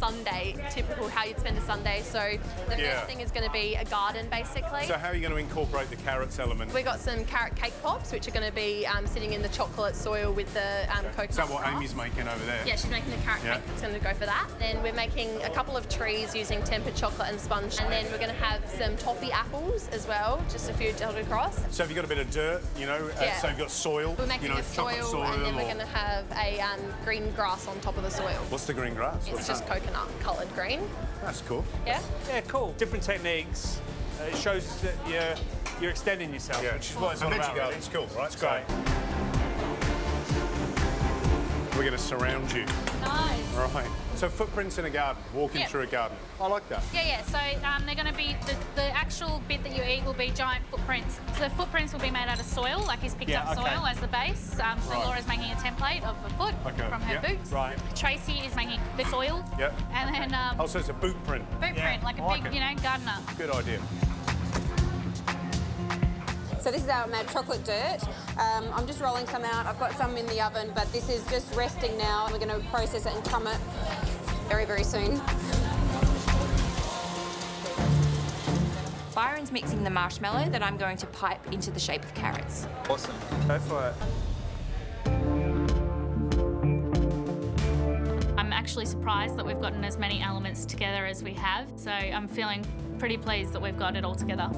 Sunday, typical how you'd spend a Sunday. So the first thing is going to be a garden, basically. So how are you going to incorporate the carrots element? We got some carrot cake pops, which are going to be sitting in the chocolate soil with the coconut. Is that what Amy's making over there? Yeah, she's making the carrot cake that's going to go for that. Then we're making a couple of trees using tempered chocolate and sponge. And then we're going to have some toffee apples as well, just a few dotted across. So have you got a bit of dirt, you know? So you've got soil, we're making a soil, and then we're going to have a green grass on top of the soil. What's the green grass? It's just coconut coloured green. That's cool. Yeah? Yeah, cool. Different techniques. It shows that you're extending yourself, which is what it's all about. Really. It's cool, right? It's great. We're going to surround you. Nice. Right. So footprints in a garden, walking through a garden. I like that. Yeah. So they're going to be, the actual bit that you eat will be giant footprints. So the footprints will be made out of soil, like he's picked up soil as the base. So Laura's making a template of a foot from her boots. Right. Tracy is making the soil. Yep. And then... oh, so it's a boot print. Boot print, like a big, gardener. Good idea. So this is our mad chocolate dirt. I'm just rolling some out. I've got some in the oven, but this is just resting now. We're going to process it and crumb it very, very soon. Byron's mixing the marshmallow that I'm going to pipe into the shape of carrots. Awesome. Go for it. I'm actually surprised that we've gotten as many elements together as we have. So I'm feeling pretty pleased that we've got it all together.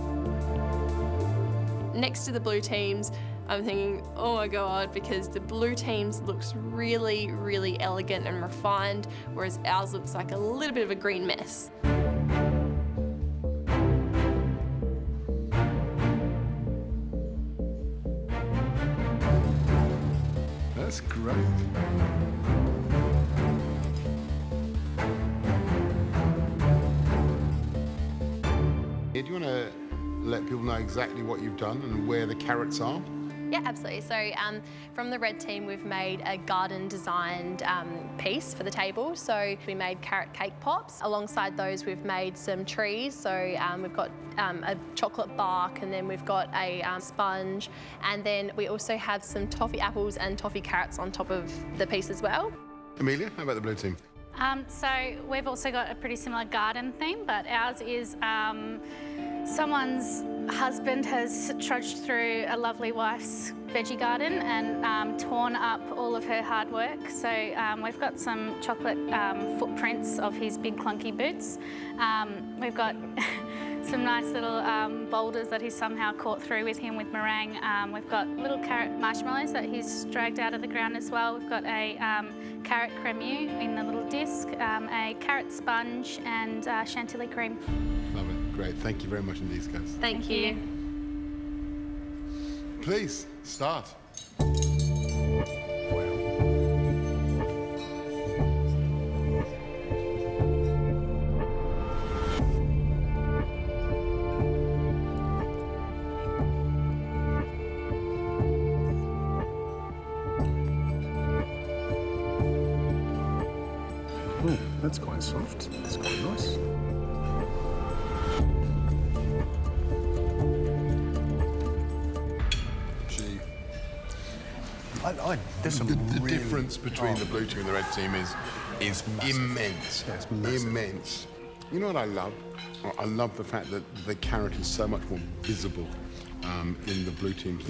Next to the blue teams, I'm thinking, oh my God, because the blue teams looks really, really elegant and refined, whereas ours looks like a little bit of a green mess. That's great. Do you want to let people know exactly what you've done and where the carrots are? Yeah, absolutely. So from the red team, we've made a garden-designed piece for the table. So we made carrot cake pops. Alongside those, we've made some trees. So we've got a chocolate bark, and then we've got a sponge. And then we also have some toffee apples and toffee carrots on top of the piece as well. Amelia, how about the blue team? So we've also got a pretty similar garden theme, but ours is someone's husband has trudged through a lovely wife's veggie garden and torn up all of her hard work. So we've got some chocolate footprints of his big clunky boots. We've got some nice little boulders that he's somehow caught through with him with meringue. We've got little carrot marshmallows that he's dragged out of the ground as well. We've got a carrot creme in the little disc, a carrot sponge and chantilly cream. Love it. Great. Thank you very much indeed, guys. Thank you. Please, start. Oh, that's quite soft. That's quite nice. There's some the difference between the blue team and the red team is immense. Yeah, it's massive. Immense. You know what I love? I love the fact that the carrot is so much more visible in the blue team's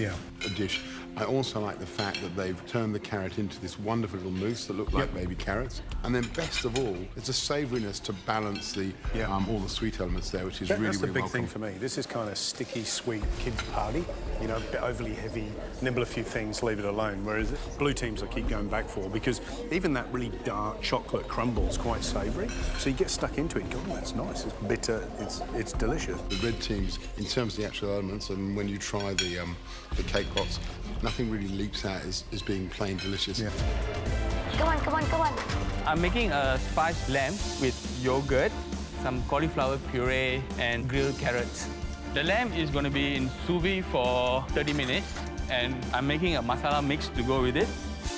dish. I also like the fact that they've turned the carrot into this wonderful little mousse that look like baby carrots. And then best of all, there's a savouriness to balance the all the sweet elements there, which is really, That's the big welcome. thing for me. This is kind of sticky, sweet kids' party. You know, a bit overly heavy, nibble a few things, leave it alone. Whereas blue teams I keep going back for, because even that really dark chocolate crumble is quite savoury. So you get stuck into it and go, oh, that's nice. It's bitter, it's delicious. The red teams, in terms of the actual elements, and when you try the cake pops, nothing really leaps out as being plain delicious. Go on, go on, go on. I'm making a spiced lamb with yogurt, some cauliflower puree, and grilled carrots. The lamb is going to be in sous vide for 30 minutes, and I'm making a masala mix to go with it.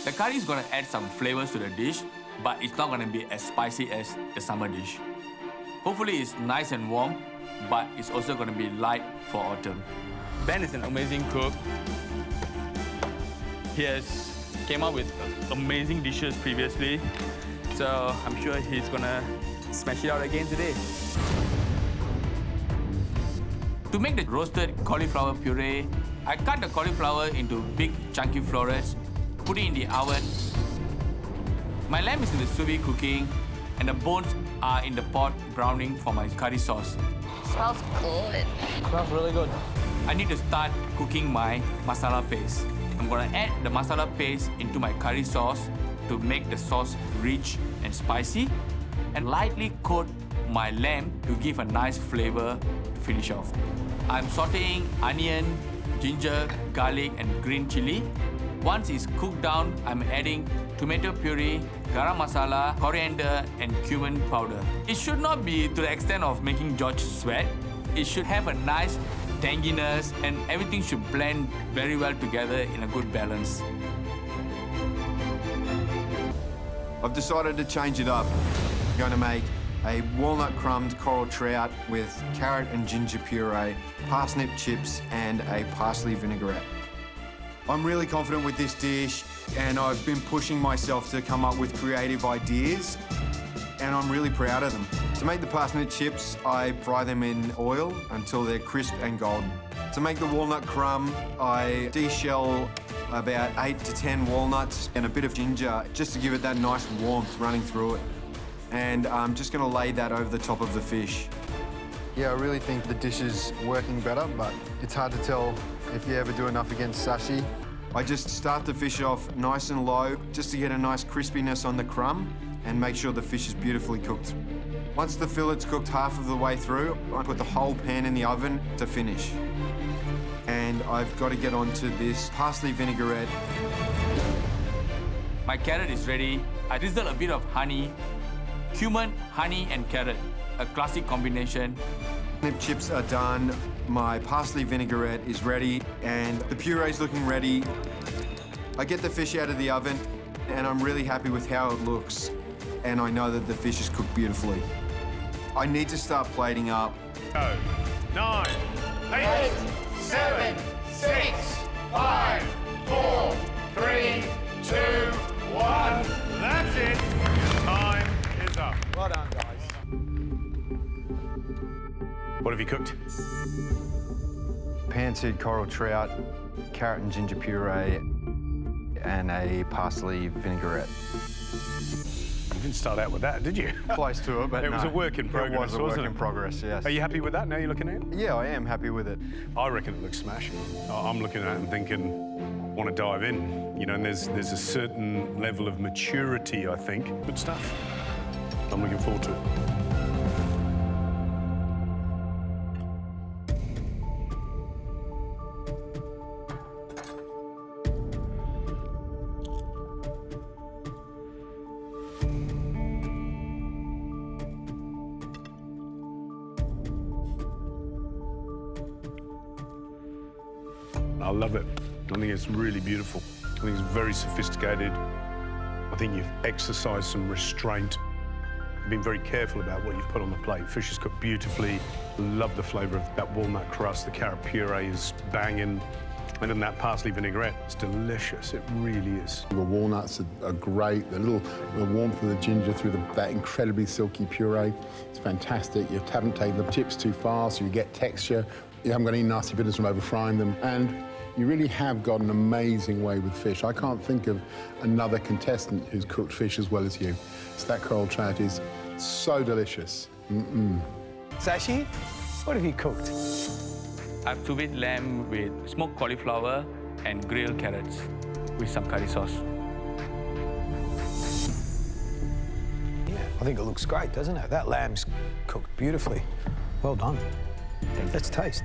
The curry is going to add some flavors to the dish, but it's not going to be as spicy as the summer dish. Hopefully it's nice and warm, but it's also going to be light for autumn. Ben is an amazing cook. He has came up with amazing dishes previously, So I'm sure he's gonna smash it out again today. To make the roasted cauliflower puree, I cut the cauliflower into big chunky florets, put it in the oven. My lamb is in the sous vide cooking, and the bones are in the pot browning for my curry sauce. Smells good. Smells really good. I need to start cooking my masala paste. I'm gonna add the masala paste into my curry sauce to make the sauce rich and spicy, and lightly coat my lamb to give a nice flavor to finish off. I'm sauteing onion, ginger, garlic, and green chili. Once it's cooked down, I'm adding tomato puree, garam masala, coriander, and cumin powder. It should not be to the extent of making George sweat. It should have a nice tanginess, and everything should blend very well together in a good balance. I've decided to change it up. I'm going to make a walnut crumbed coral trout with carrot and ginger puree, parsnip chips, and a parsley vinaigrette. I'm really confident with this dish, and I've been pushing myself to come up with creative ideas, and I'm really proud of them. To make the parsnip chips, I fry them in oil until they're crisp and golden. To make the walnut crumb, I deshell about 8 to 10 walnuts and a bit of ginger just to give it that nice warmth running through it. And I'm just going to lay that over the top of the fish. Yeah, I really think the dish is working better, but it's hard to tell if you ever do enough against sashi. I just start the fish off nice and low just to get a nice crispiness on the crumb and make sure the fish is beautifully cooked. Once the fillet's cooked half of the way through, I put the whole pan in the oven to finish. And I've got to get onto this parsley vinaigrette. My carrot is ready. I drizzle a bit of honey, cumin, honey, and carrot, a classic combination. Nip chips are done, my parsley vinaigrette is ready, and the puree's looking ready. I get the fish out of the oven, and I'm really happy with how it looks, and I know that the fish is cooked beautifully. I need to start plating up. 9, 8, 7, 6, 5, 4, 3, 2, 1. That's it. Time is up. Well done, guys. What have you cooked? Pan-seared coral trout, carrot and ginger puree, and a parsley vinaigrette. You didn't start out with that, did you? Close to it, but It was no. a work in progress, It was a work wasn't in it? progress, yes. Are you happy with that now you're looking at it? Yeah, I am happy with it. I reckon it looks smashing. I'm looking at it and thinking, want to dive in, you know, and there's a certain level of maturity, I think. Good stuff. I'm looking forward to it. I love it. I think it's really beautiful. I think it's very sophisticated. I think you've exercised some restraint. You've been very careful about what you've put on the plate. Fish is cooked beautifully. Love the flavour of that walnut crust. The carrot puree is banging. And then that parsley vinaigrette, it's delicious. It really is. The walnuts are great. The warmth of the ginger through that incredibly silky puree. It's fantastic. You haven't taken the chips too far, so you get texture. You haven't got any nasty bitterness from over frying them. And you really have got an amazing way with fish. I can't think of another contestant who's cooked fish as well as you. So that coral trout is so delicious. Sashi, what have you cooked? I've sous vide lamb with smoked cauliflower and grilled carrots with some curry sauce. Yeah, I think it looks great, doesn't it? That lamb's cooked beautifully. Well done. Let's taste.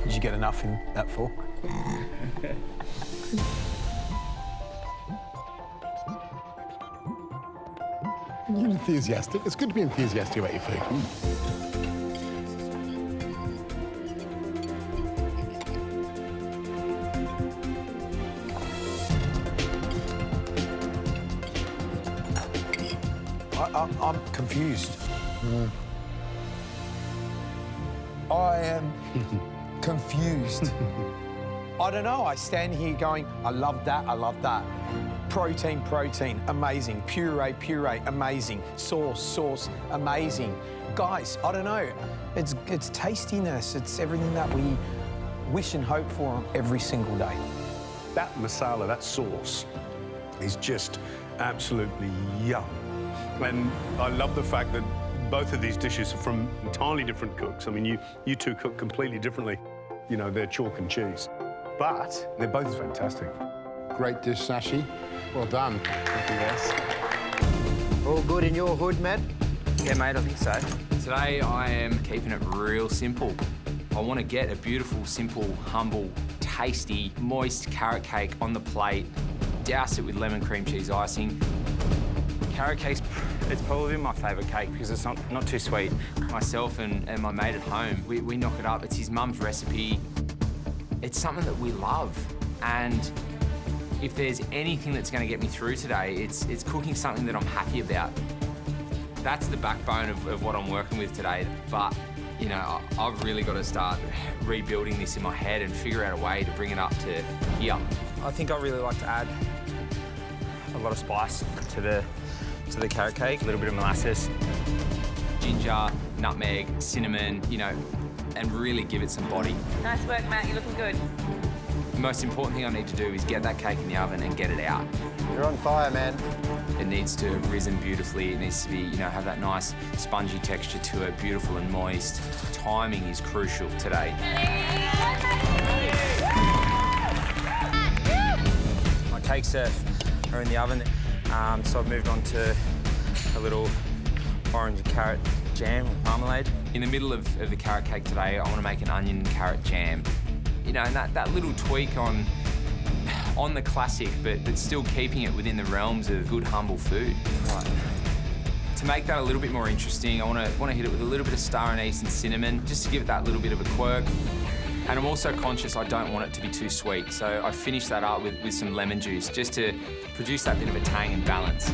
Did you get enough in that fork? You're enthusiastic. It's good to be enthusiastic about your food. I'm confused. I am confused. I don't know, I stand here going, I love that, I love that. Protein, protein, amazing. Puree, puree, amazing. Sauce, sauce, amazing. Guys, I don't know, it's tastiness, it's everything that we wish and hope for every single day. That masala, that sauce, is just absolutely yum. And I love the fact that both of these dishes are from entirely different cooks. I mean, you two cook completely differently. You know, they're chalk and cheese. But they're both fantastic. Great dish, Sashi. Well done. Thank you, guys. All good in your hood, Matt? Yeah, mate, I think so. Today I am keeping it real simple. I want to get a beautiful, simple, humble, tasty, moist carrot cake on the plate, douse it with lemon cream cheese icing. Carrot cake's it's probably my favourite cake because it's not too sweet. Myself and my mate at home, we knock it up. It's his mum's recipe. It's something that we love. And if there's anything that's going to get me through today, it's cooking something that I'm happy about. That's the backbone of what I'm working with today. But, you know, I've really got to start rebuilding this in my head and figure out a way to bring it up to here. I think I really like to add a lot of spice to the carrot cake, a little bit of molasses, ginger, nutmeg, cinnamon, you know, and really give it some body. Nice work, Matt. You're looking good. The most important thing I need to do is get that cake in the oven and get it out. You're on fire, man. It needs to have risen beautifully. It needs to be, you know, have that nice spongy texture to it, beautiful and moist. Timing is crucial today. My cakes are in the oven, so I've moved on to a little orange and carrot jam or marmalade. In the middle of the carrot cake today, I want to make an onion and carrot jam. You know, and that little tweak on the classic, but still keeping it within the realms of good, humble food. Right. To make that a little bit more interesting, I want to hit it with a little bit of star anise and cinnamon, just to give it that little bit of a quirk. And I'm also conscious I don't want it to be too sweet, so I finish that up with some lemon juice, just to produce that bit of a tang and balance.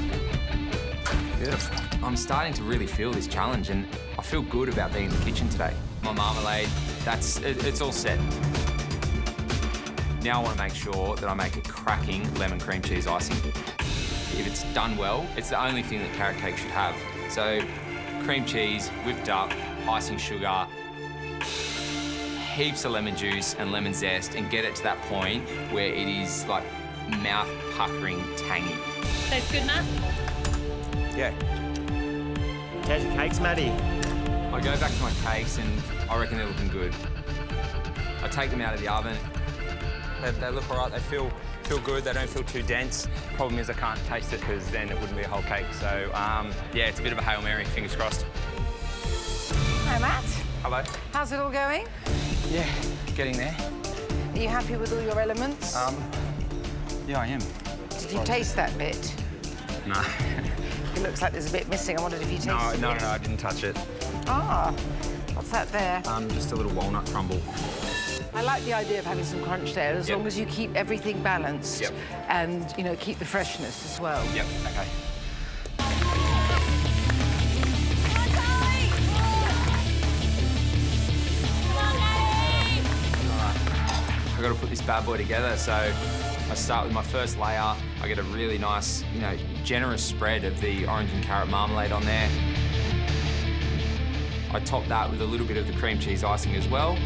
Beautiful. I'm starting to really feel this challenge, and I feel good about being in the kitchen today. My marmalade, it's all set. Now I want to make sure that I make a cracking lemon cream cheese icing. If it's done well, it's the only thing that carrot cake should have. So cream cheese, whipped up, icing sugar, heaps of lemon juice and lemon zest, and get it to that point where it is like mouth-puckering tangy. Tastes good, Matt? Yeah. How's your cakes, Matty? I go back to my cakes and I reckon they're looking good. I take them out of the oven. They look all right, they feel good, they don't feel too dense. Problem is I can't taste it because then it wouldn't be a whole cake. So, yeah, it's a bit of a Hail Mary, fingers crossed. Hi, Matt. Hello. How's it all going? Yeah, getting there. Are you happy with all your elements? Yeah, I am. Did you taste that bit? No. It looks like there's a bit missing. I wondered if you tasted it. No, I didn't touch it. Ah, what's that there? Just a little walnut crumble. I like the idea of having some crunch there, as long as you keep everything balanced and, you know, keep the freshness as well. Yep, okay. I've got to put this bad boy together, so I start with my first layer. I get a really nice, you know, generous spread of the orange and carrot marmalade on there. I top that with a little bit of the cream cheese icing as well.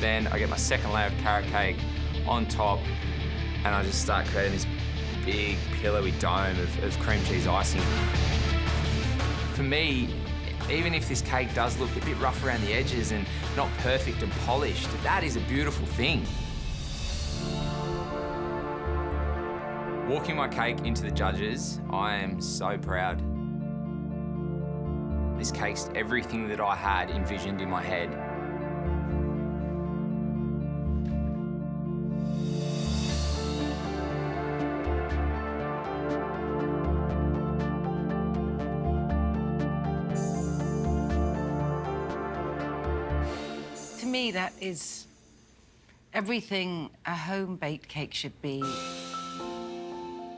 Then I get my second layer of carrot cake on top, and I just start creating this big pillowy dome of cream cheese icing. For me, even if this cake does look a bit rough around the edges and not perfect and polished, that is a beautiful thing. Walking my cake into the judges, I am so proud. This cake's everything that I had envisioned in my head. To me, that is everything a home-baked cake should be.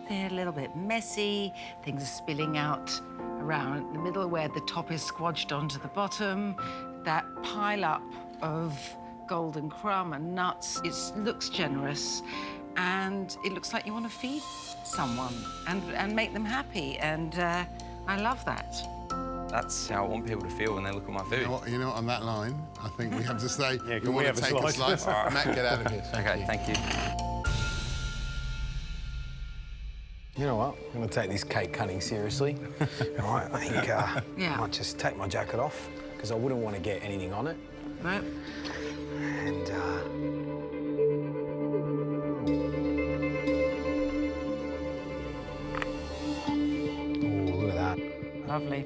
They're a little bit messy, things are spilling out around the middle where the top is squodged onto the bottom. that pile up of golden crumb and nuts. It looks generous, and it looks like you want to feed someone and make them happy, and I love that. That's how I want people to feel when they look at my food. You know what, on that line, I think we have to say, Yeah, we want to take a slice. All right. Matt, get out of here. Okay, thank you. You know what? I'm going to take this cake cutting seriously. All right, I think I might just take my jacket off because I wouldn't want to get anything on it. Right. And oh, look at that. Lovely.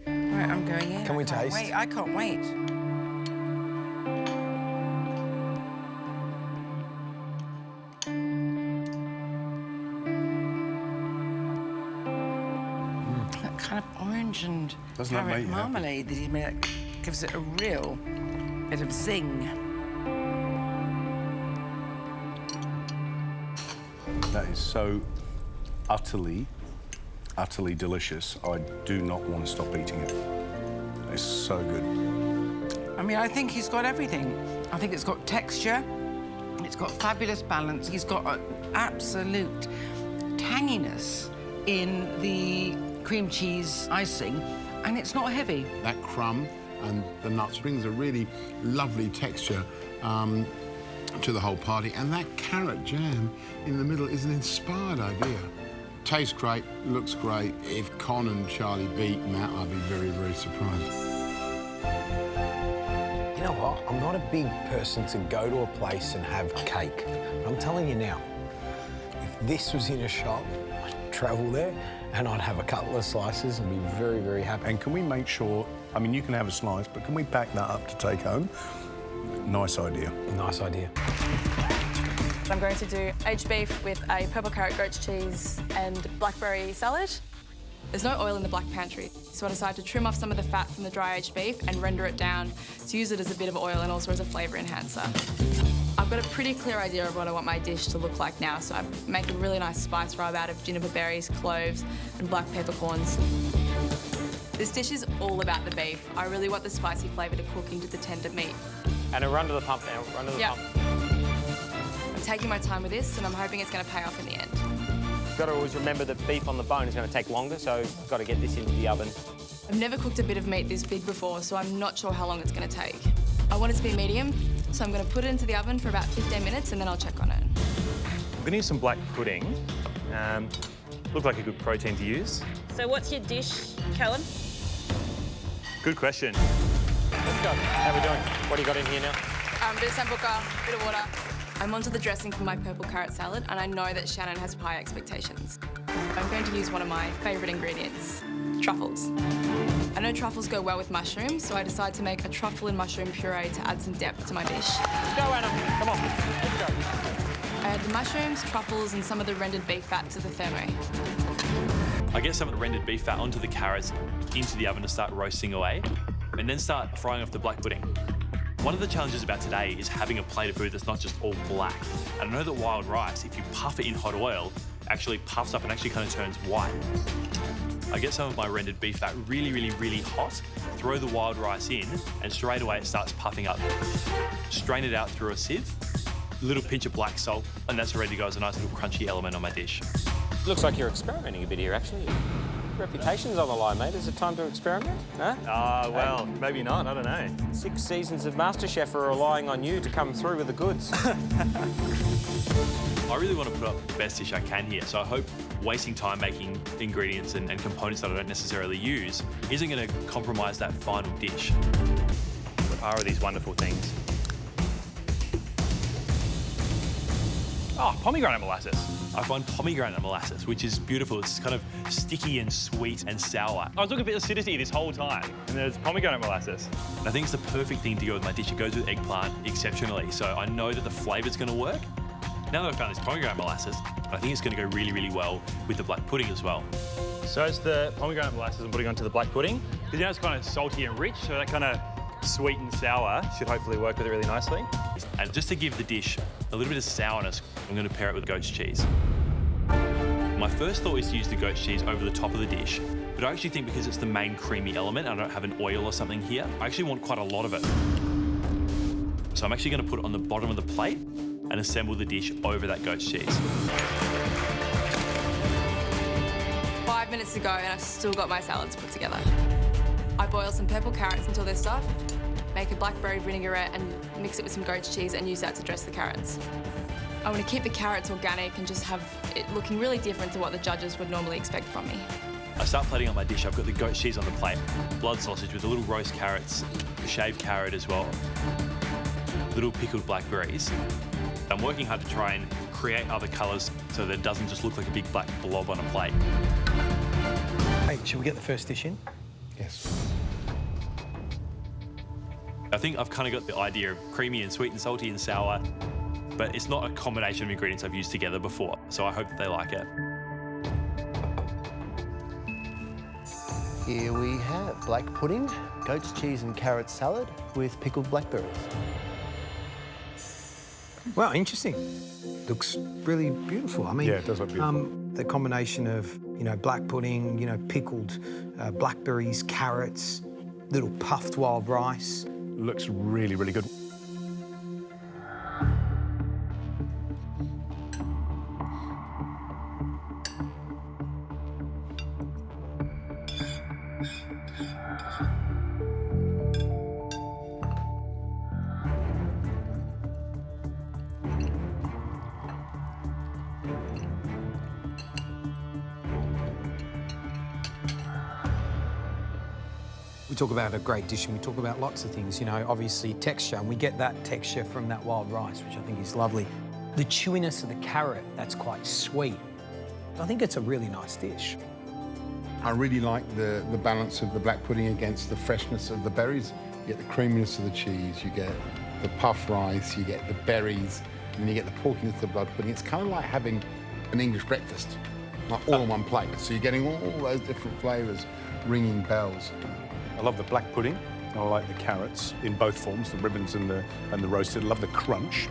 Right, I'm going in. Can we I can't taste? Wait, I can't wait. That kind of orange and Doesn't that make carrot you happy? marmalade that he made gives it a real bit of zing. That is so utterly delicious. I do not want to stop eating it. It's so good. I mean, I think he's got everything. I think it's got texture, it's got fabulous balance, he's got an absolute tanginess in the cream cheese icing, and it's not heavy. That crumb and the nuts brings a really lovely texture to the whole party, and that carrot jam in the middle is an inspired idea. Tastes great, looks great. If Con and Charlie beat Matt, I'd be very, very surprised. You know what? I'm not a big person to go to a place and have cake. I'm telling you now, if this was in a shop, I'd travel there and I'd have a couple of slices and be very, very happy. And can we make sure, I mean, you can have a slice, but can we pack that up to take home? Nice idea. Nice idea. I'm going to do aged beef with a purple carrot goat cheese and blackberry salad. There's no oil in the black pantry, so I decided to trim off some of the fat from the dry aged beef and render it down to use it as a bit of oil and also as a flavour enhancer. I've got a pretty clear idea of what I want my dish to look like now, so I make a really nice spice rub out of juniper berries, cloves and black peppercorns. This dish is all about the beef. I really want the spicy flavour to cook into the tender meat. And a run to the pump now, run to the pump. I'm taking my time with this and I'm hoping it's going to pay off in the end. You've got to always remember that beef on the bone is going to take longer, so you've got to get this into the oven. I've never cooked a bit of meat this big before, so I'm not sure how long it's going to take. I want it to be medium, so I'm going to put it into the oven for about 15 minutes and then I'll check on it. I'm going to use some black pudding. Look like a good protein to use. So what's your dish, Callum? Good question. Let's go. How are we doing? What do you got in here now? Bit of sambuca, bit of water. I'm onto the dressing for my purple carrot salad, and I know that Shannon has high expectations. I'm going to use one of my favourite ingredients, truffles. I know truffles go well with mushrooms, so I decided to make a truffle and mushroom puree to add some depth to my dish. Let's go, Anna. Come on. Let's go. I add the mushrooms, truffles, and some of the rendered beef fat to the thermo. I get some of the rendered beef fat onto the carrots, into the oven to start roasting away, and then start frying off the black pudding. One of the challenges about today is having a plate of food that's not just all black. And I know that wild rice, if you puff it in hot oil, actually puffs up and actually kind of turns white. I get some of my rendered beef fat really, really, really hot, throw the wild rice in, and straight away it starts puffing up. Strain it out through a sieve, a little pinch of black salt, and that's ready to go as a nice little crunchy element on my dish. Looks like you're experimenting a bit here, actually. Reputation's on the line, mate. Is it time to experiment? Huh? Well, maybe not. I don't know. 6 seasons of MasterChef are relying on you to come through with the goods. I really want to put up the best dish I can here, so I hope wasting time making ingredients and components that I don't necessarily use isn't going to compromise that final dish. What are these wonderful things? Oh, pomegranate molasses. I find pomegranate molasses, which is beautiful. It's kind of sticky and sweet and sour. I was looking for acidity this whole time, and there's pomegranate molasses. And I think it's the perfect thing to go with my dish. It goes with eggplant exceptionally, so I know that the flavour's going to work. Now that I've found this pomegranate molasses, I think it's going to go really, really well with the black pudding as well. So it's the pomegranate molasses I'm putting onto the black pudding. Because you know it's kind of salty and rich, so that kind of sweet and sour should hopefully work with it really nicely. And just to give the dish a little bit of sourness, I'm going to pair it with goat's cheese. My first thought is to use the goat cheese over the top of the dish, but I actually think because it's the main creamy element, I don't have an oil or something here, I actually want quite a lot of it. So I'm actually going to put it on the bottom of the plate and assemble the dish over that goat's cheese. 5 minutes to go and I've still got my salads put together. I boil some purple carrots until they're soft, make a blackberry vinaigrette and mix it with some goat's cheese and use that to dress the carrots. I want to keep the carrots organic and just have it looking really different to what the judges would normally expect from me. I start plating up my dish. I've got the goat cheese on the plate, blood sausage with the little roast carrots, the shaved carrot as well, little pickled blackberries. I'm working hard to try and create other colours so that it doesn't just look like a big black blob on a plate. Hey, shall we get the first dish in? Yes. I think I've kind of got the idea of creamy and sweet and salty and sour, but it's not a combination of ingredients I've used together before, so I hope that they like it. Here we have black pudding, goat's cheese and carrot salad with pickled blackberries. Well, interesting. Looks really beautiful. I mean, yeah, it does look beautiful. The combination of, you know, black pudding, you know, pickled blackberries, carrots, little puffed wild rice. Looks really, really good. We talk about a great dish and we talk about lots of things, you know, obviously texture, and we get that texture from that wild rice, which I think is lovely. The chewiness of the carrot, that's quite sweet. I think it's a really nice dish. I really like the balance of the black pudding against the freshness of the berries. You get the creaminess of the cheese, you get the puff rice, you get the berries, and then you get the porkiness of the blood pudding. It's kind of like having an English breakfast, like all on one plate. So you're getting all those different flavours ringing bells. I love the black pudding. I like the carrots in both forms, the ribbons and the roasted. I love the crunch.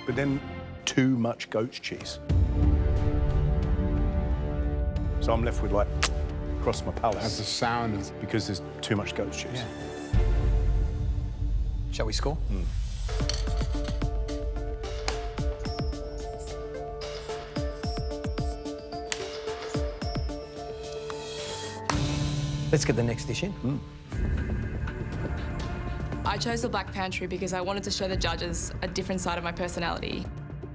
But then too much goat's cheese. So I'm left with like across my palate. Has the sourness because there's too much goat's cheese. Yeah. Shall we score? Let's get the next dish in. I chose the Black Pantry because I wanted to show the judges a different side of my personality,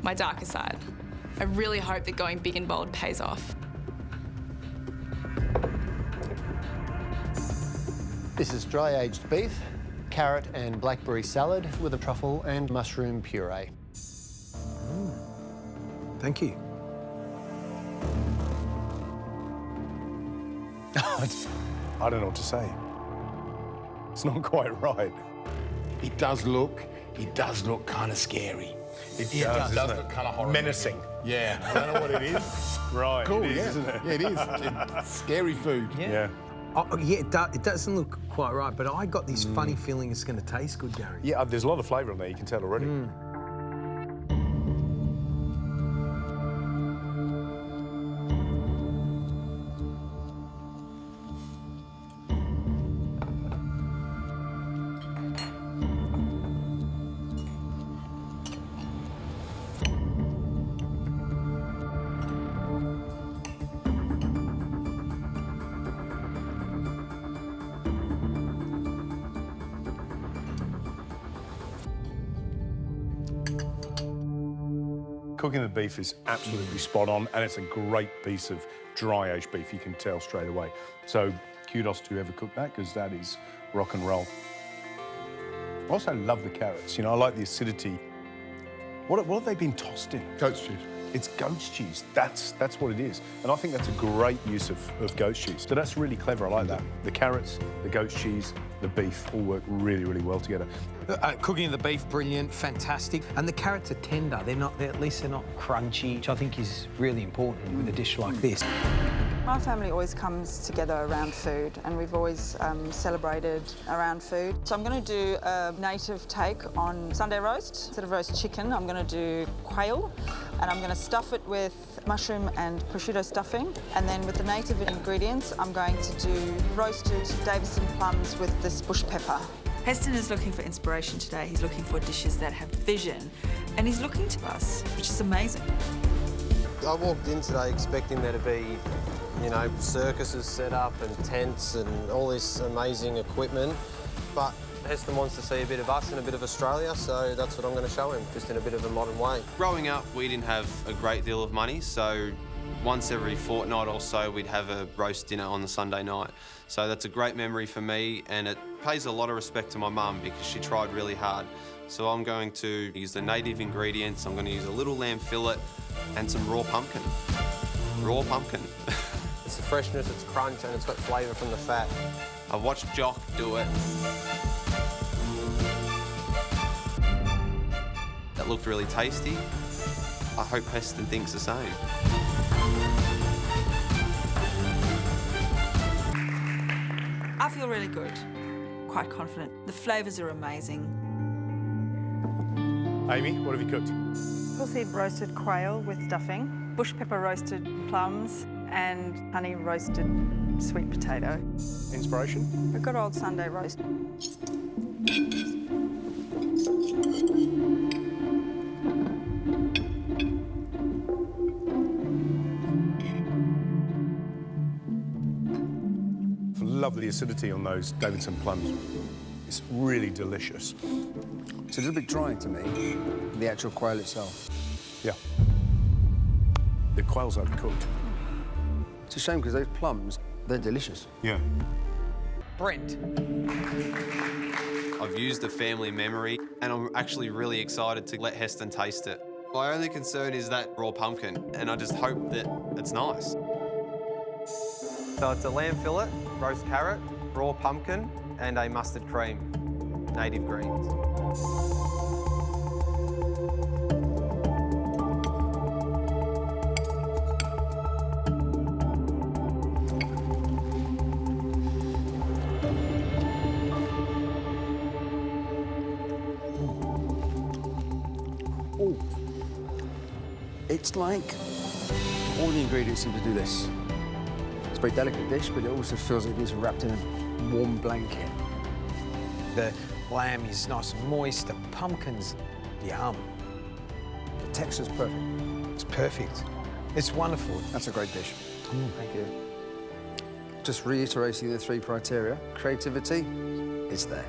my darker side. I really hope that going big and bold pays off. This is dry-aged beef, carrot and blackberry salad with a truffle and mushroom puree. Thank you. I don't know what to say. It's not quite right. It does look kind of scary. It does look kind of horrible. Menacing. Yeah, I don't know what it is. Right, Cool, it is, yeah. isn't it? Yeah, it is. It's scary food. Yeah. Oh, yeah, it doesn't look quite right, but I got this funny feeling it's going to taste good, Gary. Yeah, there's a lot of flavour on there, you can tell already. Cooking the beef is absolutely spot on, and it's a great piece of dry-aged beef, you can tell straight away. So kudos to whoever cooked that, because that is rock and roll. I also love the carrots, you know, I like the acidity. What have they been tossed in? Goat's cheese. It's goat's cheese, that's what it is. And I think that's a great use of goat's cheese. So that's really clever, I like that. The carrots, the goat's cheese, the beef all work really, really well together. Cooking of the beef, brilliant, fantastic. And the carrots are tender. At least they're not crunchy, which I think is really important with a dish like this. My family always comes together around food, and we've always celebrated around food. So I'm going to do a native take on Sunday roast. Instead of roast chicken, I'm going to do quail. and I'm going to stuff it with mushroom and prosciutto stuffing. And then with the native ingredients, I'm going to do roasted Davison plums with this bush pepper. Heston is looking for inspiration today. He's looking for dishes that have vision, and he's looking to us, which is amazing. I walked in today expecting there to be, you know, circuses set up and tents and all this amazing equipment, but Heston wants to see a bit of us and a bit of Australia, so that's what I'm going to show him, just in a bit of a modern way. Growing up, we didn't have a great deal of money, so once every fortnight or so, we'd have a roast dinner on the Sunday night. So that's a great memory for me, and it pays a lot of respect to my mum because she tried really hard. So I'm going to use the native ingredients. I'm going to use a little lamb fillet and some raw pumpkin. Raw pumpkin. It's the freshness, it's crunch, and it's got flavour from the fat. I watched Jock do it. That looked really tasty. I hope Heston thinks the same. I feel really good, quite confident. The flavours are amazing. Amy, what have you cooked? Pussy roasted quail with stuffing, bush pepper roasted plums, and honey roasted sweet potato. Inspiration? A good old Sunday roast. Lovely acidity on those Davidson plums. It's really delicious. It's a little bit dry to me, the actual quail itself. Yeah. The quail's overcooked. It's a shame because those plums, they're delicious. Yeah. Brent. I've used a family memory, and I'm actually really excited to let Heston taste it. My only concern is that raw pumpkin, and I just hope that it's nice. So it's a lamb fillet, roast carrot, raw pumpkin, and a mustard cream, native greens. Oh, it's like all the ingredients seem to do this. It's a very delicate dish, but it also feels like it's wrapped in a warm blanket. The lamb is nice and moist, the pumpkin's yum. The texture's perfect. It's perfect. It's wonderful. That's a great dish. Thank you. Just reiterating the 3 criteria. Creativity, it's there.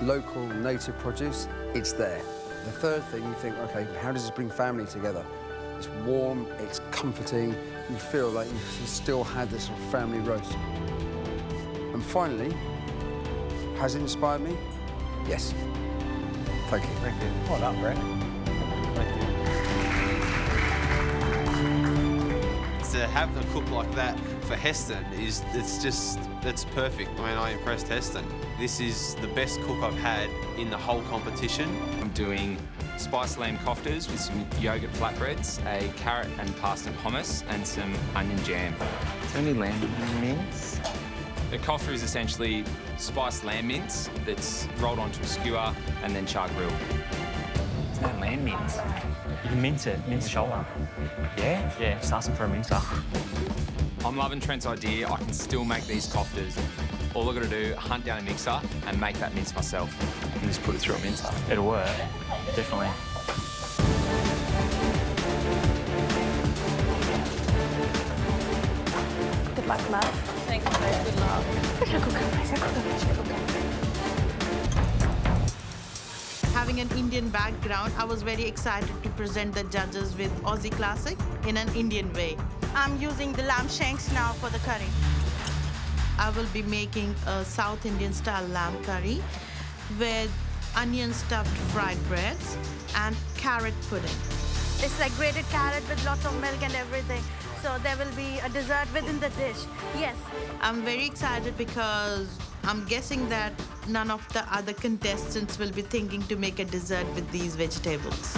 Local, native produce, it's there. The third thing, you think, OK, how does this bring family together? It's warm, it's comforting, you feel like you still had this sort of family roast. And finally, has it inspired me? Yes. Thank you. Thank you. Well done, Brent. To have a cook like that for Heston it's perfect. I mean, I impressed Heston. This is the best cook I've had in the whole competition. I'm doing spiced lamb koftas with some yogurt flatbreads, a carrot and parsnip hummus, and some onion jam. Is there any lamb mince? The kofta is essentially spiced lamb mince that's rolled onto a skewer and then char grilled. It's not lamb mince. You can mince it, mince shoulder. Yeah? Yeah, just ask them for a mincer. I'm loving Trent's idea. I can still make these koftas. All I've got to do, hunt down a mixer and make that mince myself. And just put it through a mincer. It'll work, definitely. Good luck, love. Thanks, babe. Good luck. Having an Indian background, I was very excited to present the judges with Aussie classic in an Indian way. I'm using the lamb shanks now for the curry. I will be making a South Indian style lamb curry with onion stuffed fried breads and carrot pudding. It's like grated carrot with lots of milk and everything. So there will be a dessert within the dish. Yes. I'm very excited because I'm guessing that none of the other contestants will be thinking to make a dessert with these vegetables.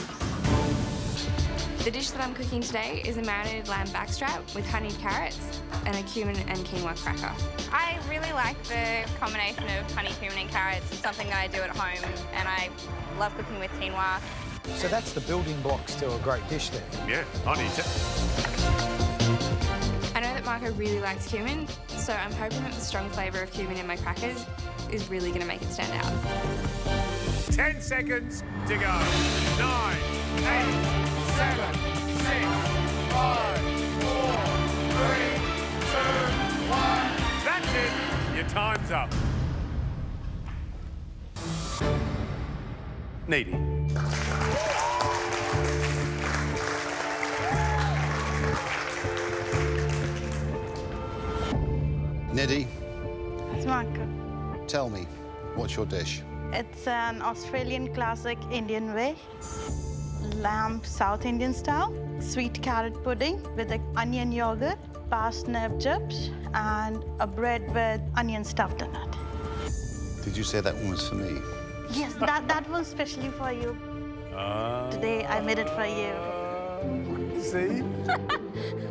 The dish that I'm cooking today is a marinated lamb backstrap with honeyed carrots and a cumin and quinoa cracker. I really like the combination of honey, cumin and carrots. It's something that I do at home, and I love cooking with quinoa. So that's the building blocks to a great dish then. Yeah, I'd eat it. I know that Marco really likes cumin, so I'm hoping that the strong flavour of cumin in my crackers is really going to make it stand out. 10 seconds to go. 9, 8, 7, 6, 5, 4, 3, 2, 1. That's it. Your time's up. Needy. Nidhi, It's Marco. tell me, what's your dish? It's an Australian classic Indian way. Lamb South Indian style. Sweet carrot pudding with an onion yogurt, parsnip chips, and a bread with onion stuffed in it. Did you say that one was for me? Yes, that was specially for you. Today I made it for you. See?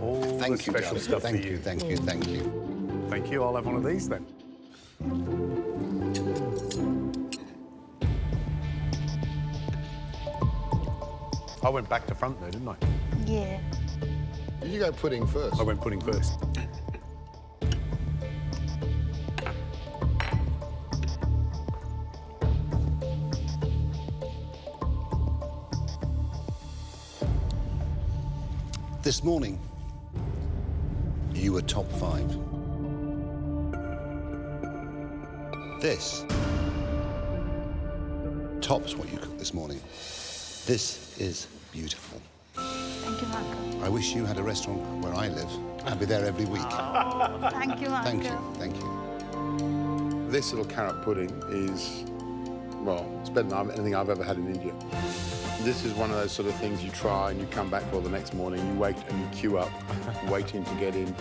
All Thank the you, special darling. stuff Thank for you, thank you, thank you. Thank you. I'll have one of these then. I went back to front there, didn't I? Yeah. Did you go pudding first? I went pudding first. This morning, you were top 5. This tops what you cooked this morning. This is beautiful. Thank you, Marco. I wish you had a restaurant where I live. I'd be there every week. Thank you, Marco. Thank you, thank you. This little carrot pudding is, well, it's better than anything I've ever had in India. This is one of those sort of things you try and you come back for the next morning, you wait and you queue up, waiting to get in.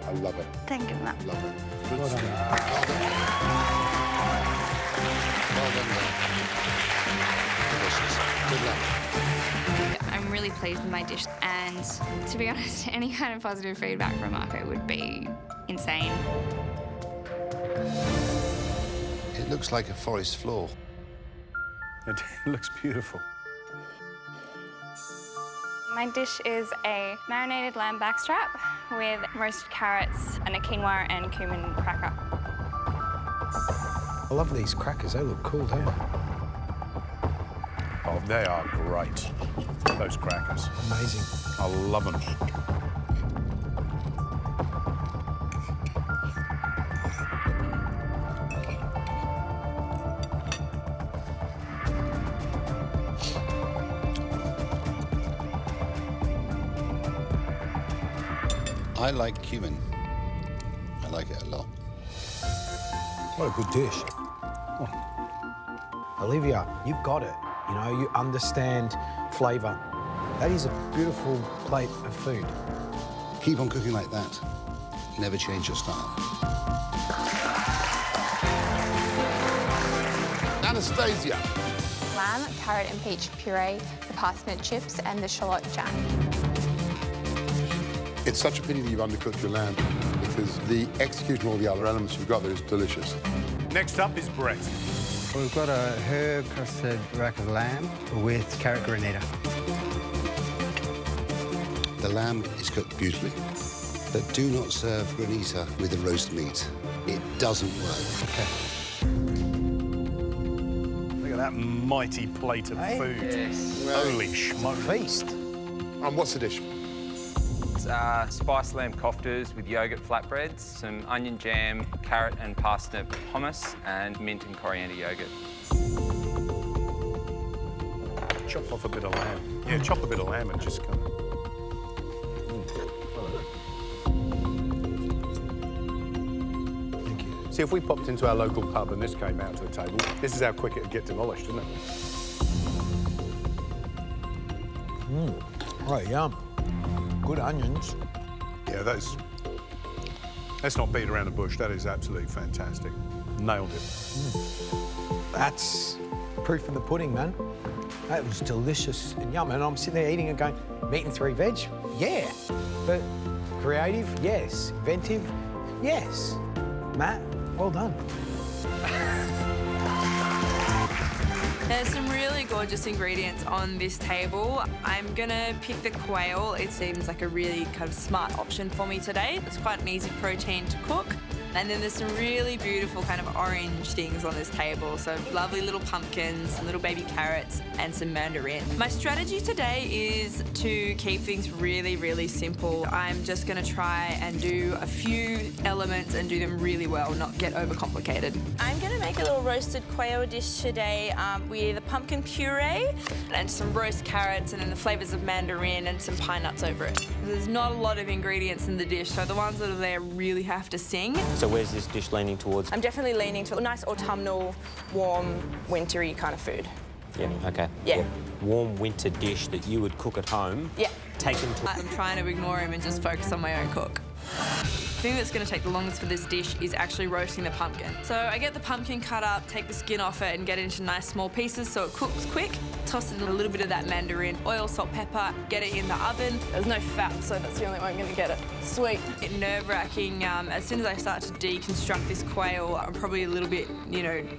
I love it. Thank you, Marco. Love it. Good stuff. Well done, well. Delicious. Good luck. I'm really pleased with my dish, and to be honest, any kind of positive feedback from Marco would be insane. It looks like a forest floor. It looks beautiful. My dish is a marinated lamb backstrap with roasted carrots and a quinoa and cumin cracker. I love these crackers. They look cool, don't they? Oh, they are great, those crackers. Amazing. I love them. I like cumin. I like it a lot. What a good dish. Oh. Olivia, you've got it. You know, you understand flavour. That is a beautiful plate of food. Keep on cooking like that. Never change your style. Anastasia. Lamb, carrot and peach puree, the parsnip chips and the shallot jam. It's such a pity that you've undercooked your lamb because the execution of all the other elements you've got there is delicious. Next up is Brett. We've got a herb crusted rack of lamb with carrot granita. The lamb is cooked beautifully, but do not serve granita with the roast meat. It doesn't work. Okay. Look at that mighty plate of food. Yes. Holy schmoly. Feast. And what's the dish? Spiced lamb koftas with yogurt flatbreads, some onion jam, carrot and parsnip hummus, and mint and coriander yogurt. Chop off a bit of lamb. Yeah, chop a bit of lamb and just kind of... Thank you. See, if we popped into our local pub and this came out to the table, this is how quick it would get demolished, isn't it? Oh, yum. Good onions. Yeah, let's not beat around the bush. That is absolutely fantastic. Nailed it. That's proof in the pudding, man. That was delicious and yum. And I'm sitting there eating and going, meat and 3 veg? Yeah. But creative? Yes. Inventive? Yes. Matt, well done. There's some really gorgeous ingredients on this table. I'm gonna pick the quail. It seems like a really kind of smart option for me today. It's quite an easy protein to cook. And then there's some really beautiful kind of orange things on this table. So lovely little pumpkins, some little baby carrots, and some mandarin. My strategy today is to keep things really, really simple. I'm just gonna try and do a few elements and do them really well, not get overcomplicated. I'm gonna make a little roasted quail dish today with a pumpkin puree and some roast carrots and then the flavours of mandarin and some pine nuts over it. There's not a lot of ingredients in the dish, so the ones that are there really have to sing. So where's this dish leaning towards? I'm definitely leaning to a nice autumnal, warm, wintry kind of food. Yeah, okay. Yeah. Warm winter dish that you would cook at home. Yeah. Taken to... I'm trying to ignore him and just focus on my own cook. The thing that's going to take the longest for this dish is actually roasting the pumpkin. So I get the pumpkin cut up, take the skin off it and get it into nice small pieces so it cooks quick. Toss in a little bit of that mandarin, oil, salt, pepper, get it in the oven. There's no fat, so that's the only way I'm going to get it sweet. It's nerve-wracking. As soon as I start to deconstruct this quail, I'm probably a little bit,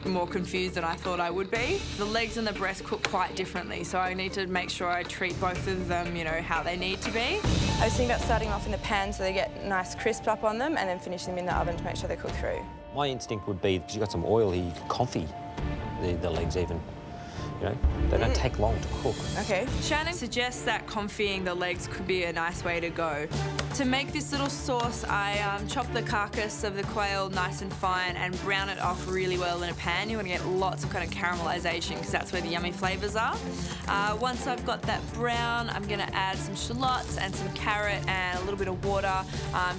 more confused than I thought I would be. The legs and the breast cook quite differently, so I need to make sure I treat both of them, how they need to be. I was thinking about starting off in the pan so they get nice crisp up on them and then finishing them in the oven to make sure they cook through. My instinct would be, because you've got some oil here, you could confit the legs even. They don't take long to cook. Okay. Shannon suggests that confying the legs could be a nice way to go. To make this little sauce, I chop the carcass of the quail nice and fine and brown it off really well in a pan. You want to get lots of kind of caramelisation because that's where the yummy flavours are. Once I've got that brown, I'm going to add some shallots and some carrot and a little bit of water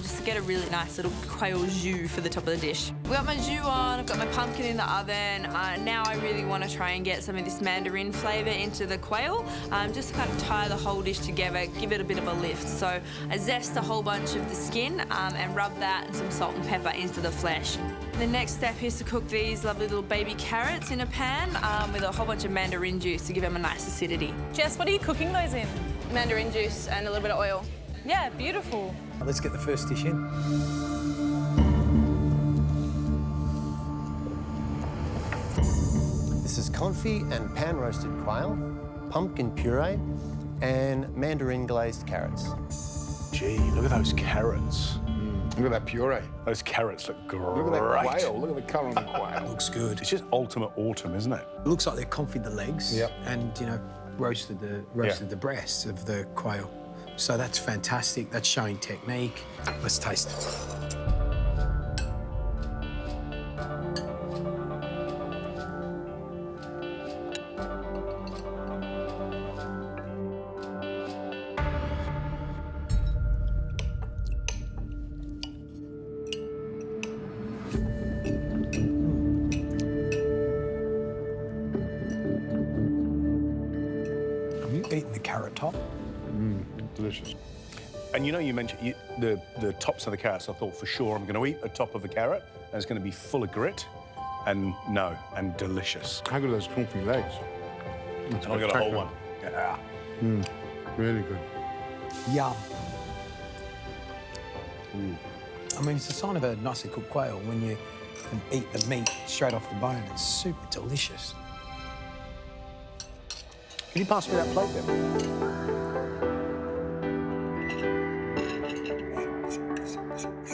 just to get a really nice little quail jus for the top of the dish. I've got my jus on, I've got my pumpkin in the oven. Now I really want to try and get some of this mandarin flavour into the quail, just to kind of tie the whole dish together, give it a bit of a lift. So I zest a whole bunch of the skin and rub that and some salt and pepper into the flesh. The next step is to cook these lovely little baby carrots in a pan with a whole bunch of mandarin juice to give them a nice acidity. Jess, what are you cooking those in? Mandarin juice and a little bit of oil. Yeah, beautiful. Let's get the first dish in. This is confit and pan-roasted quail, pumpkin puree, and mandarin glazed carrots. Gee, look at those carrots. Look at that puree. Those carrots look great. Look at that quail. Look at the colour on the quail. Looks good. It's just ultimate autumn, isn't it? It looks like they've confit the legs. Yep. And, roasted the breasts of the quail. So that's fantastic. That's showing technique. Let's taste it. Eating the carrot top. Delicious. And you mentioned the tops of the carrots. I thought for sure I'm going to eat the top of a carrot and it's going to be full of grit. And no, and delicious. How good are those confit legs? And I got a whole one. Yeah. Really good. Yum. I mean, it's a sign of a nicely cooked quail when you can eat the meat straight off the bone. It's super delicious. Can you pass me that plate then?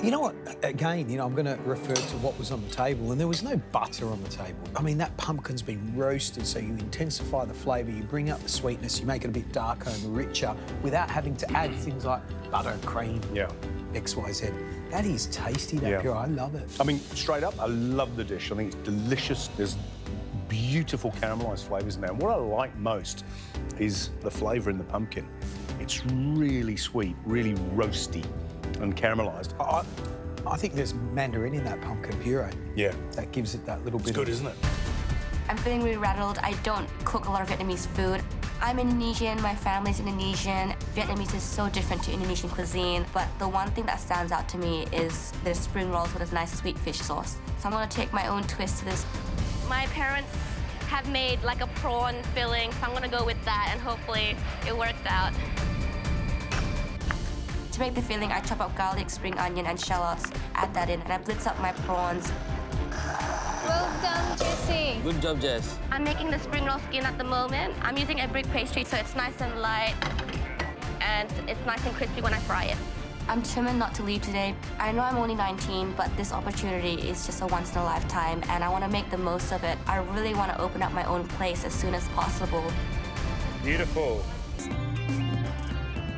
You know what? Again, I'm going to refer to what was on the table, and there was no butter on the table. I mean, that pumpkin's been roasted, so you intensify the flavour, you bring up the sweetness, you make it a bit darker and richer without having to add things like butter, cream, X, Y, Z. That is tasty, that puree. I love it. I mean, straight up, I love the dish. I think it's delicious. There's beautiful caramelised flavours in there. And what I like most is the flavour in the pumpkin. It's really sweet, really roasty and caramelised. I think there's mandarin in that pumpkin puree. Yeah. That gives it that little bit. It's good, isn't it? I'm feeling really rattled. I don't cook a lot of Vietnamese food. I'm Indonesian, my family's Indonesian. Vietnamese is so different to Indonesian cuisine, but the one thing that stands out to me is the spring rolls with a nice sweet fish sauce. So I'm gonna take my own twist to this. My parents have made like a prawn filling, so I'm gonna go with that and hopefully it works out. To make the filling, I chop up garlic, spring onion, and shallots, add that in, and I blitz up my prawns. Whoa! Well done, Jessie. Good job, Jess. I'm making the spring roll skin at the moment. I'm using a brick pastry, so it's nice and light, and it's nice and crispy when I fry it. I'm determined not to leave today. I know I'm only 19, but this opportunity is just a once in a lifetime, and I want to make the most of it. I really want to open up my own place as soon as possible. Beautiful.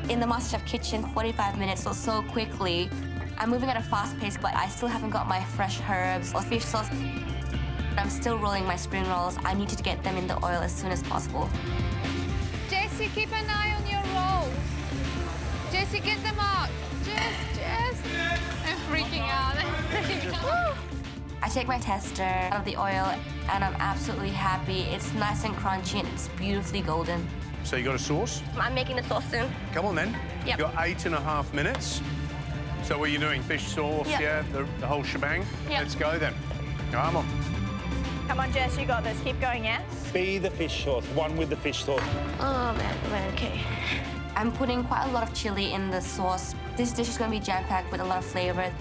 In the MasterChef kitchen, 45 minutes, so quickly. I'm moving at a fast pace, but I still haven't got my fresh herbs or fish sauce. I'm still rolling my spring rolls. I need to get them in the oil as soon as possible. Jessie, keep an eye on your rolls. Jessie, get them out. Jess. I'm freaking out. I take my tester out of the oil, and I'm absolutely happy. It's nice and crunchy, and it's beautifully golden. So you got a sauce? I'm making the sauce soon. Come on then. Yep. You've got 8.5 minutes. So what are you doing? Fish sauce, Yep. yeah? The whole shebang? Yep. Let's go then. Come on. Come on, Jess, you got this. Keep going, yeah? Be the fish sauce, one with the fish sauce. Oh, man, okay. I'm putting quite a lot of chili in the sauce. This dish is going to be jam-packed with a lot of flavor.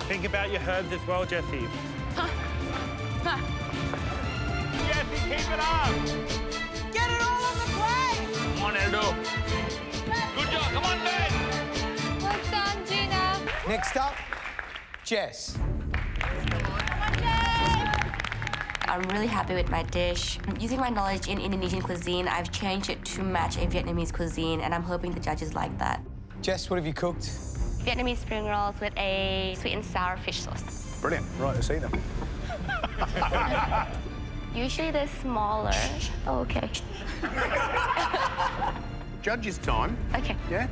Think about your herbs as well, Jessie. Jessie, keep it up! Get it all on the plate! Come on, Eldo. Good job, come on, Ben! Well done, Gina. Next up, Jess. I'm really happy with my dish. Using my knowledge in Indonesian cuisine, I've changed it to match a Vietnamese cuisine, and I'm hoping the judges like that. Jess, what have you cooked? Vietnamese spring rolls with a sweet and sour fish sauce. Brilliant. Right, let's eat them. Usually they're smaller. Oh, okay. Judges' time. Okay. Yeah?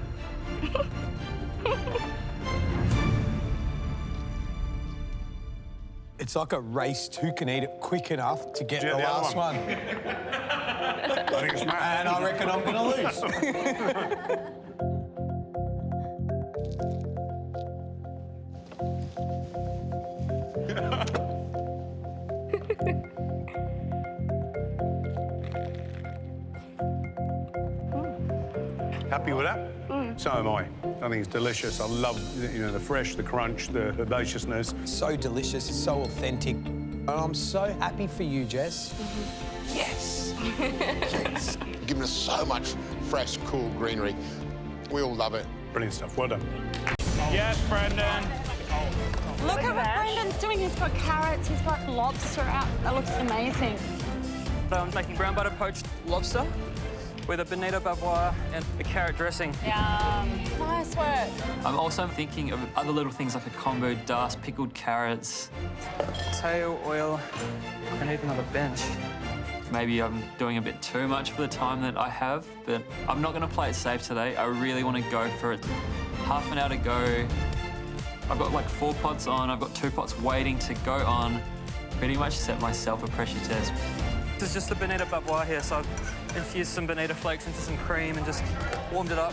It's like a race. Who can eat it quick enough to get Yeah, the the other last one? I think it's Matt. And I reckon I'm going to lose. Happy with that? So am I. I think it's delicious. I love, the fresh, the crunch, the herbaceousness. So delicious, it's so authentic. And I'm so happy for you, Jess. Yes. Yes. Giving us so much fresh, cool greenery. We all love it. Brilliant stuff. Well done. Yes, Brendan. Look at what Brendan's doing. He's got carrots, he's got lobster out. That looks amazing. I'm making brown butter poached lobster with a bonito bavarois and a carrot dressing. Yum. Nice work. I'm also thinking of other little things like a combo dust, pickled carrots, tail oil. I need another bench. Maybe I'm doing a bit too much for the time that I have, but I'm not going to play it safe today. I really want to go for it. Half an hour to go. I've got like 4 pots on. I've got 2 pots waiting to go on. Pretty much set myself a pressure test. This is just the bonito bavarois here, so I've infused some bonito flakes into some cream and just warmed it up.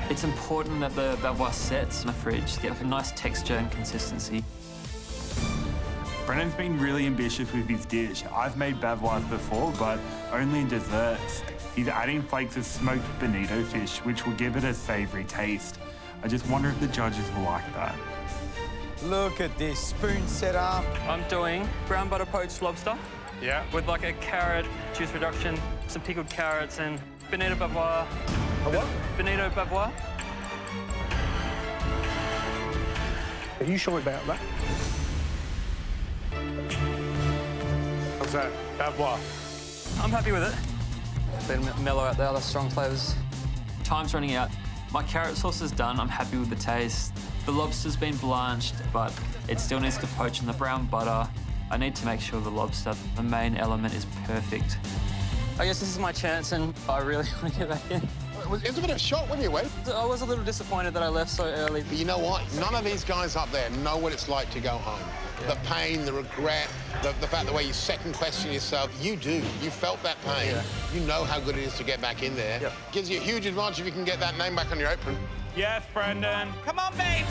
It's important that the bavarois sets in the fridge to get a nice texture and consistency. Brendan's been really ambitious with his dish. I've made bavarois before, but only in desserts. He's adding flakes of smoked bonito fish, which will give it a savoury taste. I just wonder if the judges will like that. Look at this spoon set up. I'm doing brown butter poached lobster. Yeah. With like a carrot juice reduction, some pickled carrots and bonito bavarois. A what? Bonito bavarois. Are you sure about that? What's that? Bavarois. I'm happy with it. Been mellow out the other strong flavours. Time's running out. My carrot sauce is done. I'm happy with the taste. The lobster's been blanched, but it still needs to poach in the brown butter. I need to make sure the lobster, the main element, is perfect. I guess this is my chance, and I really want to get back in. It was a bit of a shock, wasn't you, Wade? I was a little disappointed that I left so early. But you know what? None of these guys up there know what it's like to go home. Yeah. The pain, the regret, the fact the way you second question yourself. You do. You felt that pain. Yeah. You know how good it is to get back in there. Yep. Gives you a huge advantage if you can get that name back on your apron. Yes, Brendan. Come on, babe.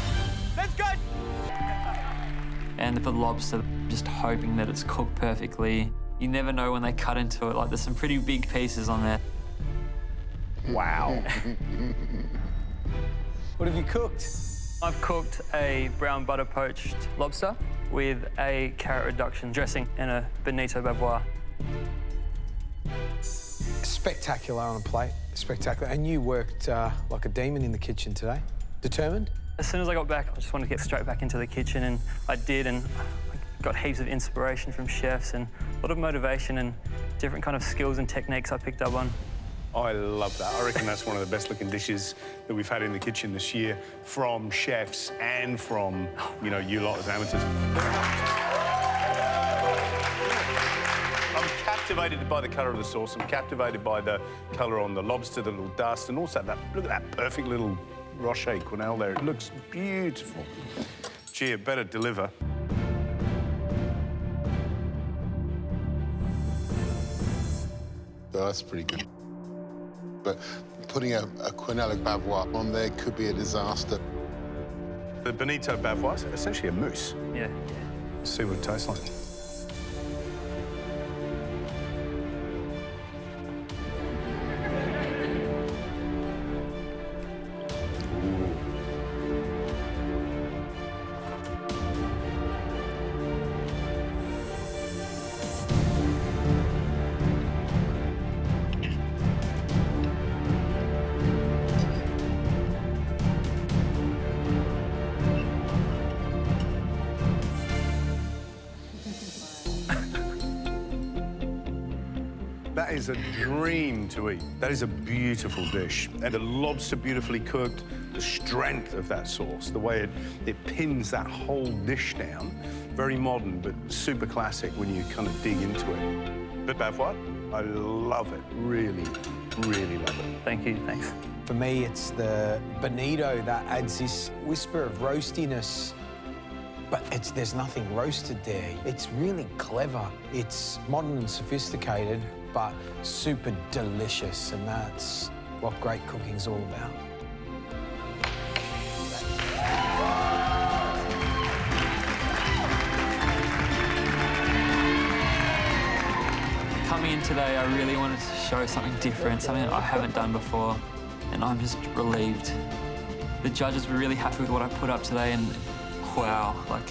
Let's go. And for the lobster, just hoping that it's cooked perfectly. You never know when they cut into it. Like, there's some pretty big pieces on there. Wow. What have you cooked? I've cooked a brown butter poached lobster with a carrot reduction dressing and a bonito bavarois. Spectacular on a plate, spectacular. And you worked like a demon in the kitchen today. Determined? As soon as I got back, I just wanted to get straight back into the kitchen, and I did, and I got heaps of inspiration from chefs and a lot of motivation and different kind of skills and techniques I picked up on. I love that. I reckon that's one of the best looking dishes that we've had in the kitchen this year from chefs and from, you know, you lot as amateurs. I'm captivated by the colour of the sauce. I'm captivated by the colour on the lobster, the little dust, and also that, look at that perfect little Rocher quenelle there. It looks beautiful. Gee, it better deliver. Oh, that's pretty good. But putting a quenelle bavarois on there could be a disaster. The bonito bavarois is essentially a mousse. Yeah. Let's see what it tastes like. That is a dream to eat. That is a beautiful dish. And the lobster beautifully cooked, the strength of that sauce, the way it pins that whole dish down. Very modern, but super classic when you kind of dig into it. But Bavarois, I love it. Really, really love it. Thank you, thanks. For me, it's the bonito that adds this whisper of roastiness, but there's nothing roasted there. It's really clever. It's modern and sophisticated, but super delicious, and that's what great cooking's all about. Coming in today, I really wanted to show something different, something that I haven't done before, and I'm just relieved. The judges were really happy with what I put up today, and wow, like